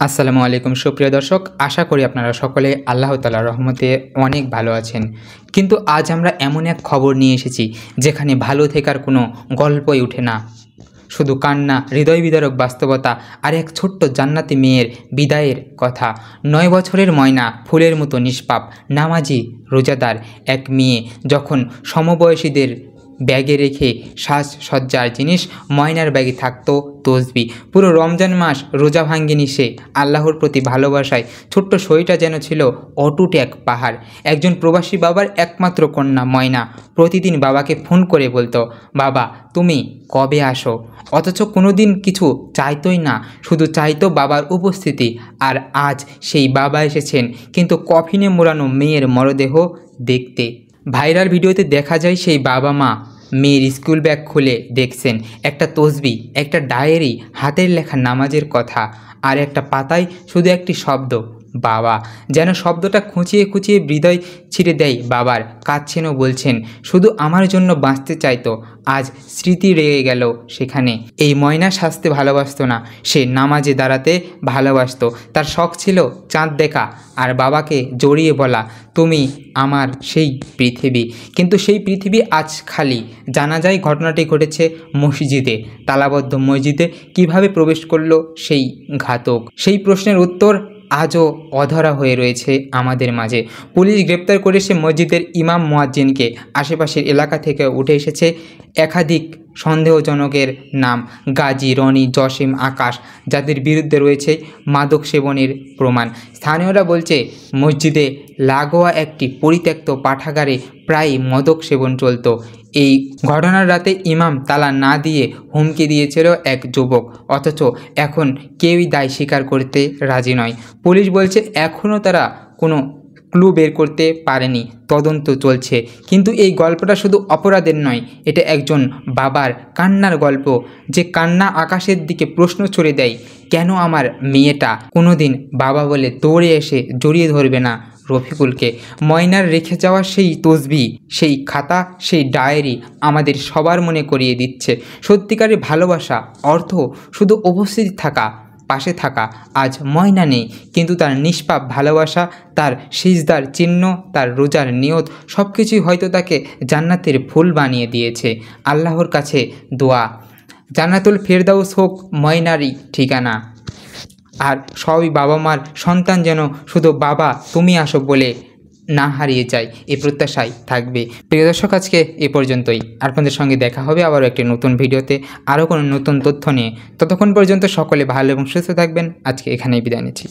আসসালামু আলাইকুম সুপ্রিয় দর্শক, আশা করি আপনারা সকলে আল্লাহ তাআলার রহমতে অনেক ভালো আছেন। কিন্তু আজ আমরা এমন এক খবর নিয়ে এসেছি যেখানে ভালো থাকার কোনো গল্পই ওঠে না, শুধু কান্না, হৃদয় বিদারক বাস্তবতা আর এক ছোট্ট জান্নাতি মেয়ের বিদায়ের কথা। 9 বছরের ময়না, ফুলের মতো নিষ্পাপ, নামাজি, রোজাদার এক মেয়ে যখন সমবয়সীদের ব্যাগে রেখে সাজসজ্জার জিনিস ময়নার ব্যাগে থাকতো তসবি। পুরো রমজান মাস রোজা ভাঙ্গেনি সে। আল্লাহর প্রতি ভালোবাসায় ছোট্ট শরীরটা যেন ছিল অটুট এক পাহাড়। একজন প্রবাসী বাবার একমাত্র কন্যা ময়না প্রতিদিন বাবাকে ফোন করে বলতো, বাবা তুমি কবে আসো? অথচ কোনো দিন কিছু চাইতোই না, শুধু চাইতো বাবার উপস্থিতি। আর আজ সেই বাবা এসেছেন, কিন্তু কফিনে মোড়ানো মেয়ের মরদেহ দেখতে। ভাইরাল ভিডিওতে দেখা যায় সেই বাবা মা মেয়ের স্কুল ব্যাগ খুলে দেখছেন একটা তসবি, একটা ডায়েরি, হাতের লেখা নামাজের কথা, আর একটা পাতায় শুধু একটি শব্দ, বাবা। যেন শব্দটা খুঁচিয়ে খুঁচিয়ে হৃদয় ছিঁড়ে দেয় বাবার। কাঁদছেনও, বলছেন শুধু আমার জন্য বাঁচতে চাইতো, আজ স্মৃতি রেগে গেল সেখানে। এই ময়না সাজতে ভালোবাসতো না, সে নামাজে দাঁড়াতে ভালোবাসতো। তার শখ ছিল চাঁদ দেখা আর বাবাকে জড়িয়ে বলা, তুমি আমার সেই পৃথিবী। কিন্তু সেই পৃথিবী আজ খালি। জানা যায় ঘটনাটি ঘটেছে মসজিদে। তালাবদ্ধ মসজিদে কিভাবে প্রবেশ করলো সেই ঘাতক? সেই প্রশ্নের উত্তর আজও অধরা হয়ে রয়েছে আমাদের মাঝে। পুলিশ গ্রেপ্তার করেছে মসজিদের ইমাম মুয়াজ্জিনকে। আশেপাশের এলাকা থেকে উঠে এসেছে একাধিক সন্দেহজনকের নাম, গাজী, রনি, জসিম, আকাশ, যাদের বিরুদ্ধে রয়েছে মাদক সেবনের প্রমাণ। স্থানীয়রা বলছে মসজিদে লাগোয়া একটি পরিত্যক্ত পাঠাগারে প্রায় মাদক সেবন চলত। এই ঘটনার রাতে ইমাম তালা না দিয়ে হুমকি দিয়েছিল এক যুবক, অথচ এখন কেউই দায় স্বীকার করতে রাজি নয়। পুলিশ বলছে এখনও তারা কোনো ক্লু বের করতে পারেনি, তদন্ত চলছে। কিন্তু এই গল্পটা শুধু অপরাধের নয়, এটা একজন বাবার কান্নার গল্প, যে কান্না আকাশের দিকে প্রশ্ন ছড়ে দেয়, কেন আমার মেয়েটা কোনোদিন বাবা বলে দৌড়ে এসে জড়িয়ে ধরবে না রফিকুলকে? ময়নার রেখে যাওয়া সেই তসবি, সেই খাতা, সেই ডায়েরি আমাদের সবার মনে করিয়ে দিচ্ছে সত্যিকারের ভালোবাসা অর্থ শুধু উপস্থিতি থাকা, পাশে থাকা। আজ ময়না নেই, কিন্তু তার নিষ্পাপ ভালোবাসা, তার সিজদার চিহ্ন, তার রোজার নিয়ত, সব কিছুই হয়তো তাকে জান্নাতের ফুল বানিয়ে দিয়েছে। আল্লাহর কাছে দোয়া, জান্নাতুল ফেরদাউস হোক ময়নারই ঠিকানা। আর সবই বাবা মার সন্তান যেন শুধু বাবা তুমি আসো বলে না হারিয়ে যায়, এই প্রত্যাশায় থাকবে। প্রিয় দর্শক, আজকে এ পর্যন্তই। আপনাদের সঙ্গে দেখা হবে আবারও একটি নতুন ভিডিওতে, আরও কোনো নতুন তথ্য নিয়ে। ততক্ষণ পর্যন্ত সকলে ভালো এবং সুস্থ থাকবেন। আজকে এখানেই বিদায় নিচ্ছি।